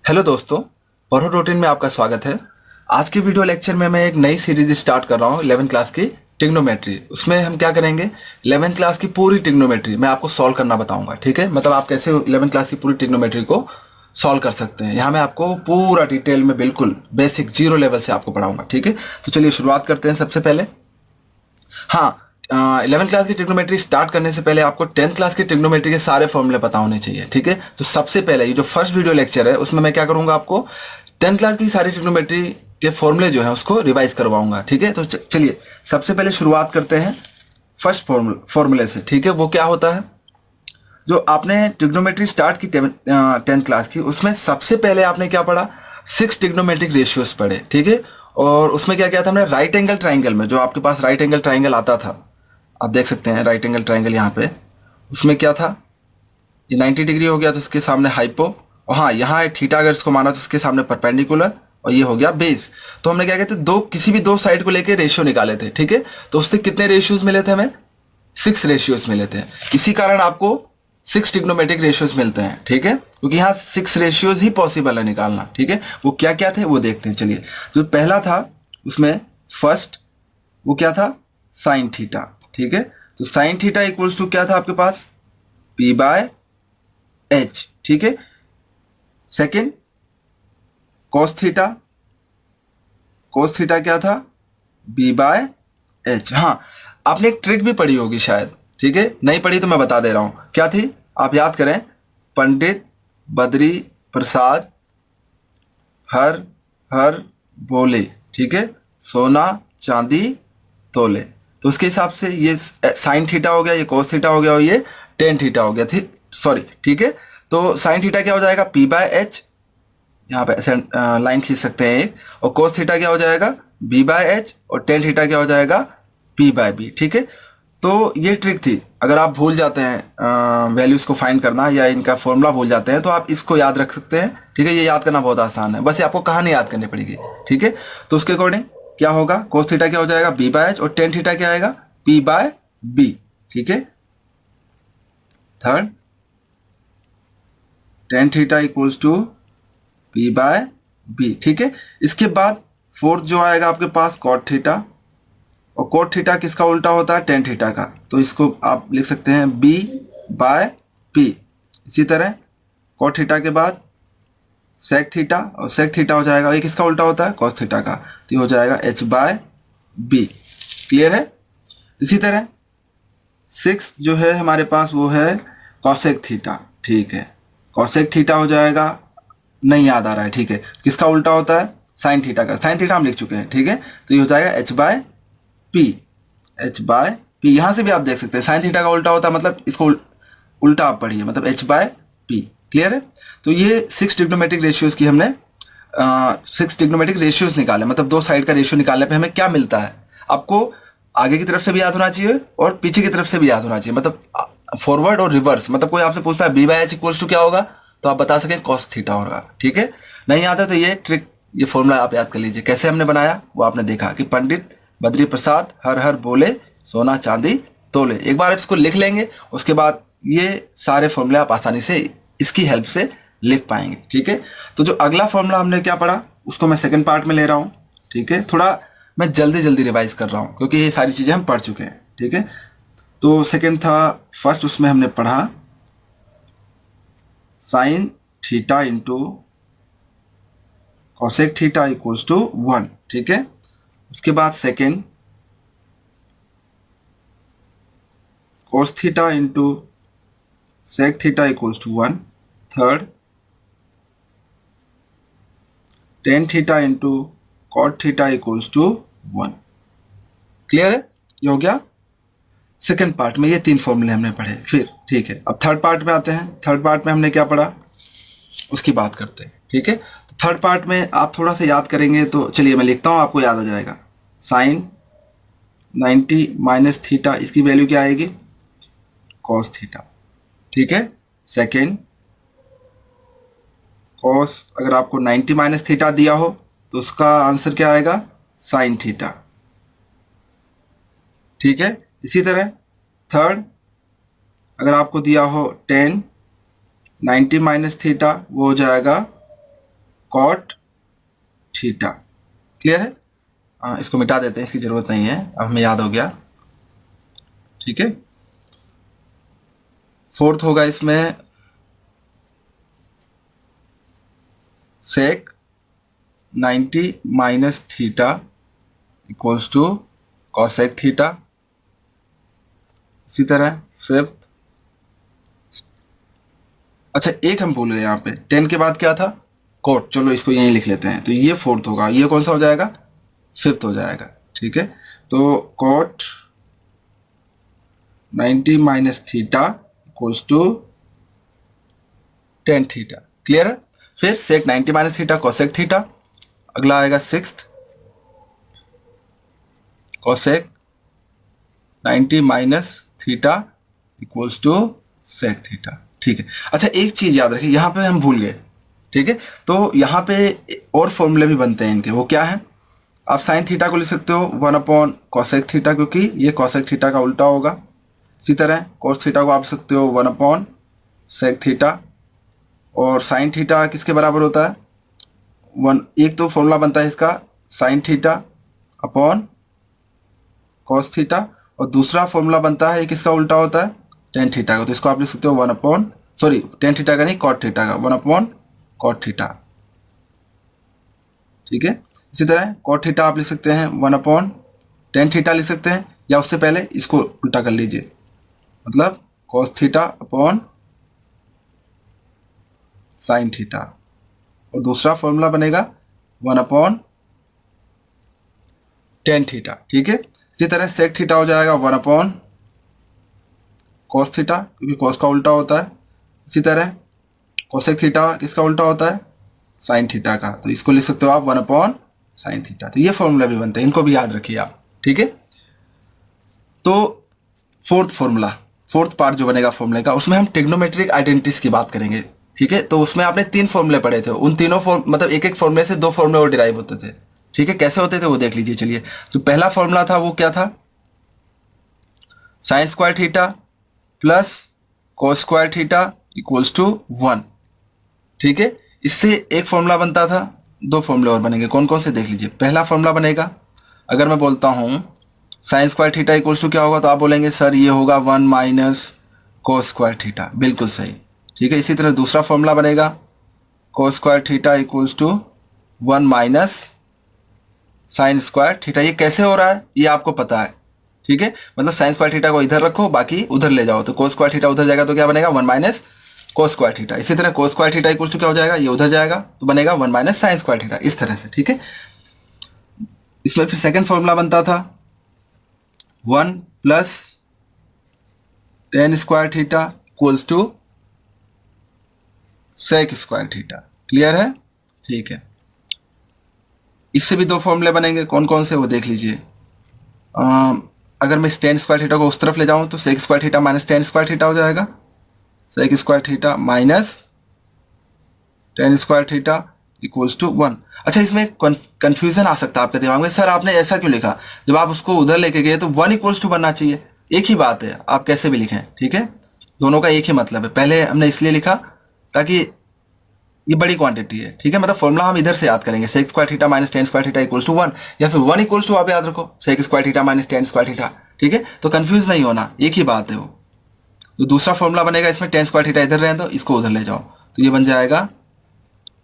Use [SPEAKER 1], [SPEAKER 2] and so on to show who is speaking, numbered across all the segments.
[SPEAKER 1] Hello दोस्तों, पढ़ो routine में आपका स्वागत है। आज के वीडियो लेक्चर में मैं एक नई सीरीज स्टार्ट कर रहा हूँ 11th क्लास की ट्रिग्नोमेट्री। उसमें हम क्या करेंगे, 11th क्लास की पूरी ट्रिग्नोमेट्री मैं आपको सॉल्व करना बताऊंगा। ठीक है, मतलब आप कैसे 11th क्लास की पूरी ट्रिग्नोमेट्री को सॉल्व कर सकते हैं। यहाँ मैं आपको पूरा डिटेल में बिल्कुल बेसिक जीरो लेवल से आपको पढ़ाऊंगा। ठीक है, तो चलिए शुरुआत करते हैं। सबसे पहले हाँ, 11th क्लास की ट्रिग्नोमेट्री स्टार्ट करने से पहले आपको 10th क्लास की ट्रिग्नोमेट्री के सारे फॉर्मूले पता होने चाहिए। ठीक है, तो सबसे पहले ये जो फर्स्ट वीडियो लेक्चर है उसमें मैं क्या करूंगा, आपको 10th क्लास की सारी ट्रिग्नोमेट्री के फॉर्मूले जो है उसको रिवाइज करवाऊंगा। ठीक है, तो चलिए सबसे पहले शुरुआत करते हैं फर्स्ट फॉर्मूले से। ठीक है, वो क्या होता है, जो आपने ट्रिग्नोमेट्री स्टार्ट की 10th क्लास की, उसमें सबसे पहले आपने क्या पढ़ा, 6 ट्रिग्नोमेट्रिक रेशियोज पढ़े। ठीक है, और उसमें क्या क्या था, हमने राइट एंगल ट्राइंगल में, जो आपके पास राइट एंगल ट्राइंगल आता था, आप देख सकते हैं राइट एंगल ट्राइंगल यहाँ पे, उसमें क्या था, ये 90 डिग्री हो गया तो उसके सामने हाइपो, और हाँ यहाँ थीटा अगर इसको माना तो उसके सामने परपेंडिकुलर, और ये हो गया बेस। तो हमने क्या कहते, किसी भी दो साइड को लेके रेशियो निकाले थे। ठीक है, तो उससे कितने रेशियोज मिले थे हमें, 6 रेशियोज मिले थे। इसी कारण आपको 6 ट्रिग्नोमेट्रिक रेशियोज मिलते हैं। ठीक है, क्योंकि यहाँ 6 रेशियोज ही पॉसिबल है निकालना। ठीक है, वो क्या क्या थे वो देखते हैं। चलिए, तो पहला था उसमें फर्स्ट, वो क्या था, साइन थीटा। ठीक है, तो साइन थीटा इक्वल्स टू क्या था आपके पास, पी बाय एच। ठीक है, second cos theta, cos theta क्या था, बी बाय एच। हाँ, आपने एक ट्रिक भी पढ़ी होगी शायद। ठीक है, नहीं पढ़ी तो मैं बता दे रहा हूं, क्या थी, आप याद करें, पंडित बद्री प्रसाद हर हर बोले। ठीक है, सोना चांदी तोले। तो उसके हिसाब से ये साइन थीटा हो गया, ये कोस थीटा हो गया, और ये टेन थीटा हो गया थी, सॉरी। ठीक है, तो साइन थीटा क्या हो जाएगा, पी बाय एच, यहाँ पे ऐसे लाइन खींच सकते हैं एक, और कोस थीटा क्या हो जाएगा, बी बाय एच, और टेन थीटा क्या हो जाएगा, पी बाय बी। ठीक है, तो ये ट्रिक थी। अगर आप भूल जाते हैं वैल्यूज को फाइंड करना, या इनका फॉर्मूला भूल जाते हैं, तो आप इसको याद रख सकते हैं। ठीक है, ये याद करना बहुत आसान है, बस ये आपको कहानी याद करनी पड़ेगी। ठीक है, तो उसके अकॉर्डिंग क्या होगा, कोस थीटा क्या हो जाएगा, बी बाय एच, और टेन थीटा क्या आएगा, पी बाय बी। ठीक है, third tan theta equals to P by B. ठीक है, इसके बाद फोर्थ जो आएगा आपके पास कॉट थीटा, और कोट थीटा किसका उल्टा होता है, टेन थीटा का, तो इसको आप लिख सकते हैं बी बाय पी। इसी तरह कोट थीटा के बाद सेक थीटा, और सेक थीटा हो जाएगा, ये किसका उल्टा होता है, कॉस थीटा का, तो ये हो जाएगा एच बाय बी। क्लियर है। इसी तरह 6 जो है हमारे पास वो है कॉसेक थीटा। ठीक है, कॉसेक थीटा हो जाएगा, नहीं याद आ रहा है। ठीक है, किसका उल्टा होता है, साइन थीटा का, साइन थीटा हम लिख चुके हैं। ठीक है, तो ये हो जाएगा H by P, H by P. यहां से भी आप देख सकते हैं साइन थीटा का उल्टा होता है, मतलब इसको उल्टा आप पढ़िए, मतलब एच बाय पी। क्लियर है। तो ये 6 ट्रिग्नोमेट्रिक रेशियोज की हमने 6 ट्रिग्नोमेट्रिक रेशियोज निकाले, मतलब दो साइड का रेशियो निकालने पे हमें क्या मिलता है, आपको आगे की तरफ से भी याद होना चाहिए और पीछे की तरफ से भी याद होना चाहिए, मतलब फॉरवर्ड और रिवर्स। मतलब कोई आपसे पूछता है B by H equals to क्या होगा, तो आप बता सकें कॉस थीटा होगा। ठीक है, नहीं आता तो ये ट्रिक, ये फॉर्मूला आप याद कर लीजिए। कैसे हमने बनाया वो आपने देखा कि पंडित बद्री प्रसाद हर हर बोले, सोना चांदी तोले। एक बार इसको लिख लेंगे, उसके बाद ये सारे फॉर्मूले आप आसानी से इसकी हेल्प से लिख पाएंगे। ठीक है, तो जो अगला फॉर्मूला हमने क्या पढ़ा उसको मैं सेकंड पार्ट में ले रहा हूँ। ठीक है, थोड़ा मैं जल्दी जल्दी रिवाइज कर रहा हूँ क्योंकि ये सारी चीज़ें हम पढ़ चुके हैं। ठीक है, तो सेकंड था फर्स्ट, उसमें हमने पढ़ा sin theta into cosec theta equals to 1। ठीक है, उसके बाद second cos theta into sec theta equals to 1। Third tan theta into cot theta equals to 1। Clear है, ये हो गया सेकेंड पार्ट में, ये 3 फॉर्मूले हमने पढ़े। फिर ठीक है, अब थर्ड पार्ट में आते हैं। थर्ड पार्ट में हमने क्या पढ़ा उसकी बात करते हैं। ठीक है, तो थर्ड पार्ट में आप थोड़ा सा याद करेंगे, तो चलिए मैं लिखता हूँ, आपको याद आ जाएगा। साइन 90 माइनस थीटा, इसकी वैल्यू क्या आएगी, कॉस थीटा। ठीक है, सेकेंड कॉस, अगर आपको 90 माइनस थीटा दिया हो तो उसका आंसर क्या आएगा, साइन थीटा। ठीक है, इसी तरह थर्ड, अगर आपको दिया हो 10 90 माइनस थीटा, वो हो जाएगा कॉट थीटा। क्लियर है? इसको मिटा देते हैं, इसकी जरूरत नहीं है, अब हमें याद हो गया। ठीक है, फोर्थ होगा इसमें sec 90 minus theta equals to cosec theta. इसी तरह फिफ्थ, अच्छा एक हम भूल गए यहाँ पे, 10 के बाद क्या था? कोट। चलो इसको यहीं लिख लेते हैं। तो ये फोर्थ होगा, ये कौन सा हो जाएगा? फिफ्थ हो जाएगा। ठीक है, तो cot 90 minus theta equals to 10 theta. Clear है? फिर sec 90 minus theta cosec theta. अगला आएगा sixth, cosec 90 minus theta equals to sec theta. ठीक है, अच्छा एक चीज याद रखिए, यहाँ पे हम भूल गए। ठीक है, तो यहाँ पे और फॉर्मूले भी बनते हैं इनके। वो क्या है? आप साइन थीटा को लिख सकते हो 1 कॉसेक थीटा, क्योंकि ये कॉसेक थीटा का उल्टा होगा। इसी तरह कोस थीटा को आप सकते हो 1 सेक थीटा। और साइन थीटा किसके बराबर होता है? एक तो फॉर्मूला बनता है इसका sine theta upon cos theta, और दूसरा फॉर्मूला बनता है किसका उल्टा होता है? टेन थीटा का। तो इसको आप लिख सकते हो टेन थीटा का नहीं, कॉट थीटा का, 1 कॉट थीटा। ठीक है, इसी तरह कॉट थीटा आप लिख सकते हैं 1 टेन थीटा लिख सकते हैं, या उससे पहले इसको उल्टा कर लीजिए, मतलब cos theta upon sine theta. और दूसरा फॉर्मूला बनेगा 1 टेन थीटा। ठीक है, इसी तरह सेक थीटा हो जाएगा 1 कॉस थीटा, क्योंकि कॉस का उल्टा होता है। इसी तरह कोसेक थीटा किसका उल्टा होता है? साइन थीटा का। तो इसको लिख सकते हो आप 1 साइन थीटा। तो ये फॉर्मूला भी बनते हैं, इनको भी याद रखिए आप। ठीक है, तो फोर्थ पार्ट जो बनेगा फॉर्मूले का, उसमें हम ट्रिग्नोमेट्रिक आइडेंटिटीज की बात करेंगे। ठीक है, तो उसमें आपने 3 फॉर्मूले पढ़े थे, उन तीनों मतलब एक फॉर्मूले से 2 फॉर्मूले और डिराइव होते थे। ठीक है, कैसे होते थे वो देख लीजिए। चलिए, तो पहला फॉर्मूला था वो क्या था? Sin square theta plus cos square theta equals to 1। ठीक है, इससे एक फॉर्मूला बनता था, 2 फॉर्मूले और बनेंगे। कौन कौन से देख लीजिए। पहला फॉर्मूला बनेगा, अगर मैं बोलता हूँ sin square theta equals to क्या होगा, तो आप बोलेंगे सर ये होगा 1 माइनस कोस स्क्वायर थीटा। बिल्कुल सही। ठीक है, इसी तरह दूसरा फॉर्मूला बनेगा cos square theta equals to 1 minus sin square theta. ये कैसे हो रहा है ये आपको पता है। ठीक है, मतलब साइन स्क्वायर थीटा को इधर रखो, बाकी उधर ले जाओ, तो कोस स्क्वायर थीटा उधर जाएगा तो क्या बनेगा? 1 माइनस कोस स्क्वायर थीटा। इसी तरह cos square theta equals to क्या हो जाएगा? ये उधर जाएगा तो बनेगा 1 माइनस साइन स्क्वायर थीटा। इस तरह से। ठीक है, इसमें फिर सेकंड फॉर्मूला बनता था 1 plus tan square theta equals to sec square theta. Clear है? ठीक है, इससे भी 2 फॉर्मूले बनेंगे। कौन कौन से वो देख लीजिए। अगर मैं टेन स्क्वायर थीटा को उस तरफ ले जाऊं तो sec square theta minus tan square theta हो जाएगा, sec square theta minus tan square theta equals to 1। अच्छा, इसमें कंफ्यूजन आ सकता है आपके दिमाग में, सर आपने ऐसा क्यों लिखा? जब आप उसको उधर लेके गए तो 1 इक्वल्स टू बनना चाहिए। एक ही बात है, आप कैसे भी लिखें। ठीक है, दोनों का एक ही मतलब है। पहले हमने इसलिए लिखा ताकि ये बड़ी क्वांटिटी है। ठीक है, मतलब फॉर्मूला हम इधर से याद करेंगे, sec square theta minus tan square theta equals to 1, या फिर 1 इक्वल्स टू आप याद रखो sec square theta minus tan square theta. ठीक है, तो कंफ्यूज नहीं होना, एक ही बात है वो। तो दूसरा फॉर्मूला बनेगा, इसमें टेन स्क्वायर थीटा इधर रहने दो, इसको उधर ले जाओ, तो ये बन जाएगा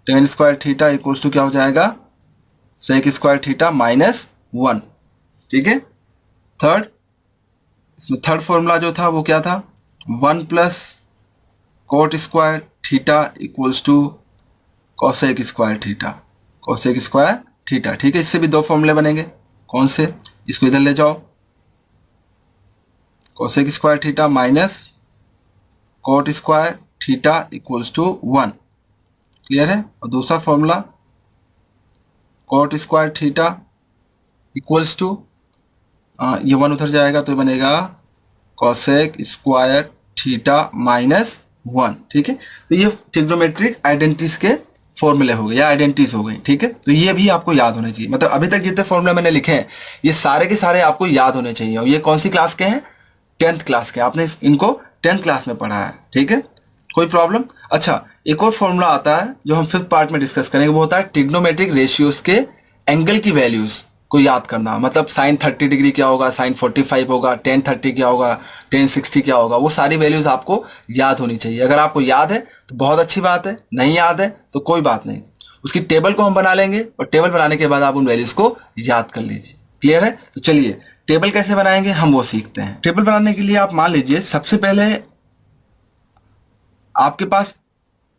[SPEAKER 1] tan square theta equals to क्या हो जाएगा? Sec square theta minus 1। ठीक है, इसमें थर्ड फॉर्मूला जो था वो क्या था? 1 plus cot square theta equals to cosec square theta, cosec square theta. ठीक है, इससे भी 2 फॉर्मूले बनेंगे। कौन से? इसको इधर ले जाओ, cosec square theta minus cot square theta equals to 1। Clear है? और दूसरा formula cot square theta equals to ये 1 उधर जाएगा तो बनेगा कोसेक स्क्वायर थीटा माइनस 1। ठीक है, तो ये ट्रिग्नोमेट्रिक आइडेंटिटीज के फॉर्मूले हो गए या आइडेंटिटीज हो गई। ठीक है, तो ये भी आपको याद होने चाहिए। मतलब अभी तक जितने फॉर्मूले मैंने लिखे हैं ये सारे के सारे आपको याद होने चाहिए। और ये कौन सी क्लास के हैं? 10th क्लास के। आपने इनको 10th क्लास में पढ़ा है। ठीक है, कोई प्रॉब्लम? अच्छा, एक और फॉर्मूला आता है जो हम 5th पार्ट में डिस्कस करेंगे, वो होता है ट्रिग्नोमेट्रिक रेशियोज के एंगल की वैल्यूज को याद करना। मतलब साइन 30 डिग्री क्या होगा, साइन 45 होगा, टेन 30 क्या होगा, टेन 60 क्या होगा, वो सारी वैल्यूज आपको याद होनी चाहिए। अगर आपको याद है तो बहुत अच्छी बात है, नहीं याद है तो कोई बात नहीं, उसकी टेबल को हम बना लेंगे और टेबल बनाने के बाद आप उन वैल्यूज को याद कर लीजिए। क्लियर है? तो चलिए टेबल कैसे बनाएंगे हम वो सीखते हैं। टेबल बनाने के लिए आप मान लीजिए सबसे पहले आपके पास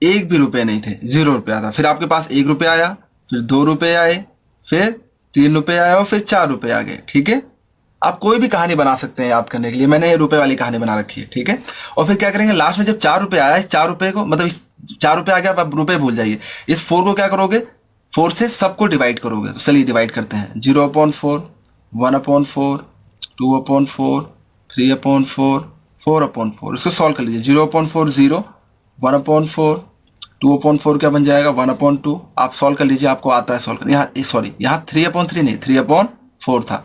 [SPEAKER 1] एक भी रुपये नहीं थे, 0 रुपया था। फिर आपके पास 1 रुपया आया, फिर 2 रुपये आए, फिर 3 रुपये आए और फिर 4 रुपये आ गए। ठीक है, आप कोई भी कहानी बना सकते हैं याद करने के लिए। मैंने ये रुपए वाली कहानी बना रखी है। ठीक है, और फिर क्या करेंगे, लास्ट में जब 4 रुपये आया, इस 4 रुपये को, मतलब इस 4 रुपये आ गया, आप रुपये भूल जाइए, इस 4 को क्या करोगे, 4 से सबको डिवाइड करोगे। तो चलिए डिवाइड करते हैं। 0/4, 1/4, 2/4, 3/4, 4/4। इसको सॉल्व कर लीजिए। 0/4 0, 1/4, 2/4 क्या बन जाएगा, 1/2। आप सॉल्व कर लीजिए, आपको आता है सॉल्व कर। यहाँ सॉरी, यहाँ 3/3 नहीं, 3/4 था।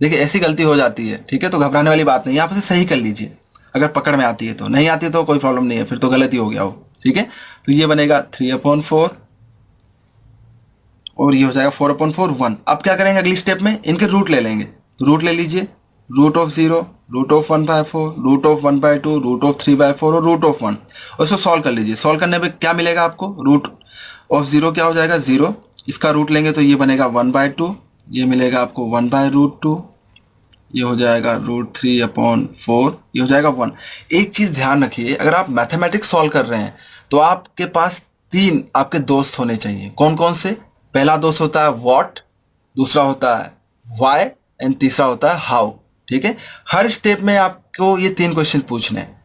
[SPEAKER 1] देखिए ऐसी गलती हो जाती है। ठीक है, तो घबराने वाली बात नहीं, यहाँ पे सही कर लीजिए। अगर पकड़ में आती है तो, नहीं आती है तो कोई प्रॉब्लम नहीं है, फिर तो गलती हो गया हो। ठीक है, तो ये बनेगा 3/4 और ये हो जाएगा 4/4 1। अब क्या करेंगे अगली स्टेप में, इनके रूट ले लेंगे। तो रूट ले लीजिए, √0, √1/4, √1/2, √3/4 और √1। और इसको सॉल्व कर लीजिए। सॉल्व करने पे क्या मिलेगा आपको, √0 क्या हो जाएगा 0, इसका रूट लेंगे तो ये बनेगा 1/2, ये मिलेगा आपको 1/√2, ये हो जाएगा √3/4, ये हो जाएगा 1। एक चीज ध्यान रखिए, अगर आप मैथमेटिक्स सॉल्व कर रहे हैं तो आपके पास 3 आपके दोस्त होने चाहिए। कौन कौन से? पहला दोस्त होता है व्हाट, दूसरा होता है व्हाई एंड तीसरा होता है हाउ। ठीक है, हर स्टेप में आपको ये 3 क्वेश्चन पूछने हैं,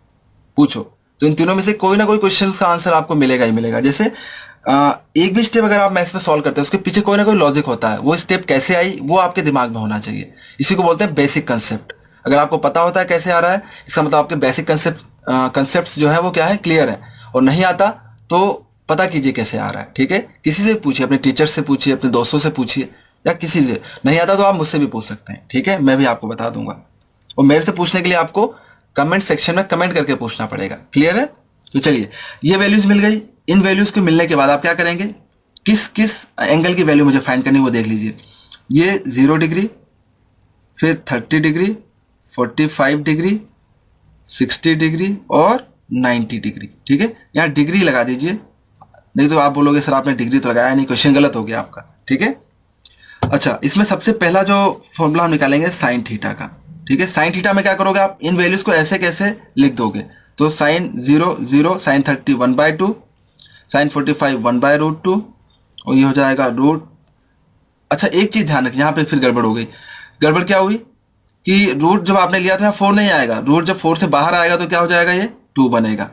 [SPEAKER 1] पूछो तो इन तीनों में से कोई ना कोई क्वेश्चन का आंसर आपको मिलेगा ही मिलेगा। जैसे एक भी स्टेप अगर आप मैथ्स में सॉल्व करते हैं उसके पीछे कोई ना कोई लॉजिक होता है, वो स्टेप कैसे आई वो आपके दिमाग में होना चाहिए। इसी को बोलते हैं बेसिक कंसेप्ट। अगर आपको पता होता है कैसे आ रहा है, इसका मतलब आपके बेसिक कंसेप्ट जो है वो क्या है, क्लियर है। और नहीं आता तो पता कीजिए कैसे आ रहा है। ठीक है, किसी से पूछिए, अपने टीचर से पूछिए, अपने दोस्तों से पूछिए, या किसी से। नहीं आता तो आप मुझसे भी पूछ सकते हैं। ठीक है, मैं भी आपको बता दूंगा। और मेरे से पूछने के लिए आपको कमेंट सेक्शन में कमेंट करके पूछना पड़ेगा। क्लियर है? तो चलिए ये वैल्यूज मिल गई। इन वैल्यूज के मिलने के बाद आप क्या करेंगे, किस किस एंगल की वैल्यू मुझे फाइंड करनी है वो देख लीजिए। ये 0 डिग्री, फिर 30 डिग्री, 45 डिग्री, 60 डिग्री और 90 डिग्री। ठीक है, यहाँ डिग्री लगा दीजिए, नहीं तो आप बोलोगे सर आपने डिग्री तो लगाया नहीं, क्वेश्चन गलत हो गया आपका। ठीक है, अच्छा इसमें सबसे पहला जो फॉर्मूला हम निकालेंगे साइन थीटा का। ठीक है, साइन थीटा में क्या करोगे आप, इन वैल्यूज को ऐसे कैसे लिख दोगे, तो साइन 0 0, साइन 30 1/2, साइन 45 1/√2 और ये हो जाएगा रूट। अच्छा एक चीज ध्यान रखिए, यहाँ पे फिर गड़बड़ हो गई। गड़बड़ क्या हुई कि रूट जब आपने लिया था 4 नहीं आएगा, रूट जब 4 से बाहर आएगा तो क्या हो जाएगा, ये 2 बनेगा।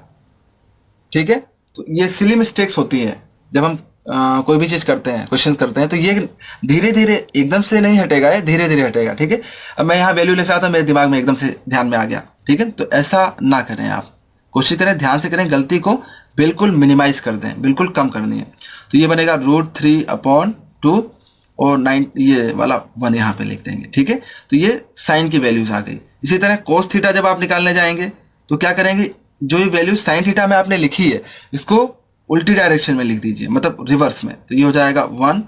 [SPEAKER 1] ठीक है, तो ये सिली मिस्टेक्स होती है जब हम कोई भी चीज करते हैं, क्वेश्चन करते हैं, तो ये धीरे धीरे एकदम से नहीं हटेगा, ये धीरे धीरे हटेगा। ठीक है, अब मैं यहाँ वैल्यू लिख रहा था, मेरे दिमाग में एकदम से ध्यान में आ गया। ठीक है, तो ऐसा ना करें, आप कोशिश करें ध्यान से करें, गलती को बिल्कुल मिनिमाइज कर दें, बिल्कुल कम करनी है। तो ये बनेगा √3/2 और 9, ये वाला 1 यहाँ पे लिख देंगे। ठीक है, तो ये साइन की वैल्यूज आ गई। इसी तरह कोस थीटा जब आप निकालने जाएंगे तो क्या करेंगे, जो ये वैल्यू साइन थीटा में आपने लिखी है इसको उल्टी डायरेक्शन में लिख दीजिए, मतलब रिवर्स में। तो ये हो जाएगा 1,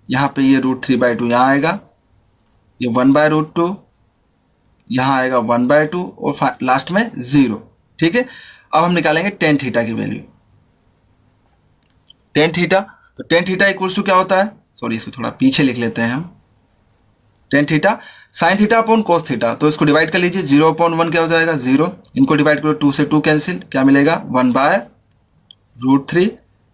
[SPEAKER 1] यहाँ पे ये √3/2 यहाँ आएगा, ये 1/√2 यहाँ आएगा 1/2 और लास्ट में 0। ठीक है, अब हम निकालेंगे टेन थीटा की वैल्यू। टेन थीटा, तो टेन थीटा इक्वल्स टू क्या होता है, सॉरी इसको थोड़ा पीछे लिख लेते हैं हम। Tan theta sine theta upon cos theta, तो इसको डिवाइड कर लीजिए। 0/1 क्या हो जाएगा 0, इनको डिवाइड करो, 2 से 2 कैंसिल, क्या मिलेगा 1/√3,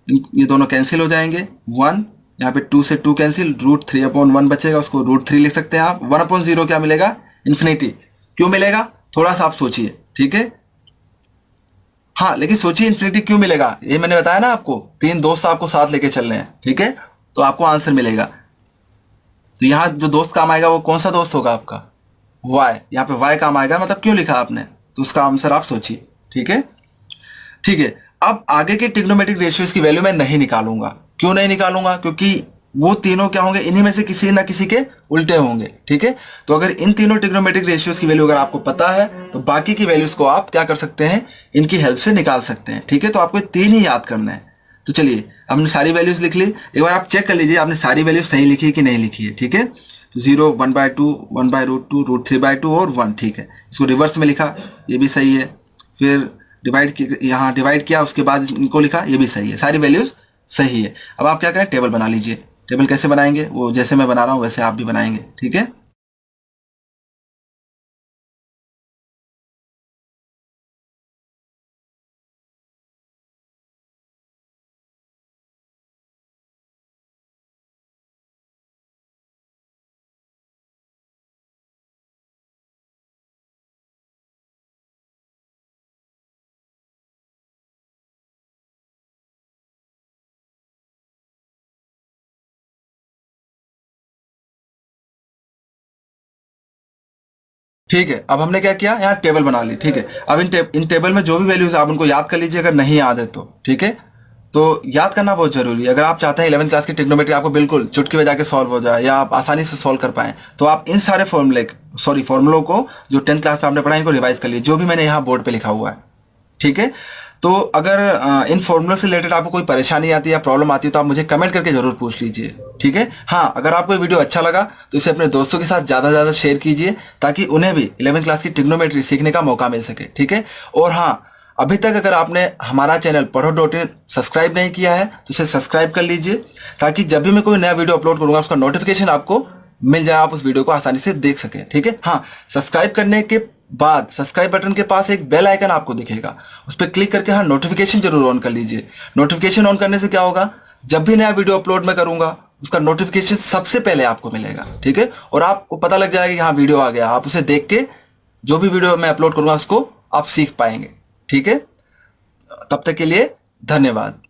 [SPEAKER 1] ये दोनों कैंसिल हो जाएंगे। 1 यहाँ पे 2 से 2 कैंसिल, √3/1 बचेगा, उसको √3 लिख सकते हैं आप। 1/0 क्या मिलेगा, इन्फिनिटी। क्यों मिलेगा, थोड़ा सा आप सोचिए। ठीक है, हाँ लेकिन सोचिए इन्फिनिटी क्यों मिलेगा, ये मैंने बताया ना आपको, 3 दोस्त आपको साथ लेके चलने हैं। ठीक है, तो आपको आंसर मिलेगा। तो यहाँ जो दोस्त काम आएगा वो कौन सा दोस्त होगा आपका, वाई। यहाँ पे वाई काम आएगा, मतलब क्यों लिखा आपने, तो उसका आंसर आप सोचिए। ठीक है, ठीक है, अब आगे के ट्रिग्नोमेट्रिक रेशियोज की वैल्यू मैं नहीं निकालूंगा। क्यों नहीं निकालूंगा, क्योंकि वो तीनों क्या होंगे, इन्हीं में से किसी ना किसी के उल्टे होंगे। ठीक है, तो अगर इन तीनों ट्रिग्नोमेट्रिक रेशियोज की वैल्यू अगर आपको पता है तो बाकी की वैल्यूज को आप क्या कर सकते हैं, इनकी हेल्प से निकाल सकते हैं। ठीक है, तो आपको 3 ही याद करना है। तो चलिए हमने सारी वैल्यूज लिख ली। एक बार आप चेक कर लीजिए आपने सारी वैल्यूज सही लिखी है कि नहीं लिखी है। ठीक है, तो 0, 1/2, 1/√2, √3/2 और 1। ठीक है, इसको रिवर्स में लिखा, ये भी सही है। फिर यहाँ डिवाइड किया, उसके बाद इनको लिखा, ये भी सही है, सारी वैल्यूज सही है। अब आप क्या करें, टेबल बना लीजिए। टेबल कैसे बनाएंगे, वो जैसे मैं बना रहा हूँ वैसे आप भी बनाएंगे। ठीक है, ठीक है। अब हमने क्या किया, यहाँ टेबल बना ली। ठीक है, अब इन टेबल में जो भी वैल्यूज आप उनको याद कर लीजिए, अगर नहीं याद है तो। ठीक है, तो याद करना बहुत जरूरी है। अगर आप चाहते हैं 11th क्लास की ट्रिग्नोमेट्री आपको बिल्कुल चुटकी बजा के सॉल्व हो जाए या आप आसानी से सॉल्व कर पाएं, तो आप इन सारे फॉर्मूलों को जो 10th क्लास में आपने पढ़ा इनको रिवाइज कर लीजिए, जो भी मैंने यहाँ बोर्ड पे लिखा हुआ है। ठीक है, तो अगर इन फॉर्मूलों से रिलेटेड आपको कोई परेशानी आती है या प्रॉब्लम आती है तो आप मुझे कमेंट करके जरूर पूछ लीजिए। ठीक है, हाँ, अगर आपको ये वीडियो अच्छा लगा तो इसे अपने दोस्तों के साथ ज़्यादा से ज़्यादा शेयर कीजिए, ताकि उन्हें भी 11th क्लास की ट्रिग्नोमेट्री सीखने का मौका मिल सके। ठीक है, और हाँ, अभी तक अगर आपने हमारा चैनल पढ़ो.in सब्सक्राइब नहीं किया है तो इसे सब्सक्राइब कर लीजिए, ताकि जब भी मैं कोई नया वीडियो अपलोड करूंगा उसका नोटिफिकेशन आपको मिल जाए, आप उस वीडियो को आसानी से देख सकें। ठीक है, हाँ, सब्सक्राइब करने के बाद सब्सक्राइब बटन के पास एक बेल आइकन आपको दिखेगा, उस पर क्लिक करके हाँ नोटिफिकेशन जरूर ऑन कर लीजिए। नोटिफिकेशन ऑन करने से क्या होगा, जब भी नया वीडियो अपलोड मैं करूंगा उसका नोटिफिकेशन सबसे पहले आपको मिलेगा। ठीक है, और आपको पता लग जाएगा कि हाँ वीडियो आ गया, आप उसे देख के जो भी वीडियो मैं अपलोड करूंगा उसको आप सीख पाएंगे। ठीक है, तब तक के लिए धन्यवाद।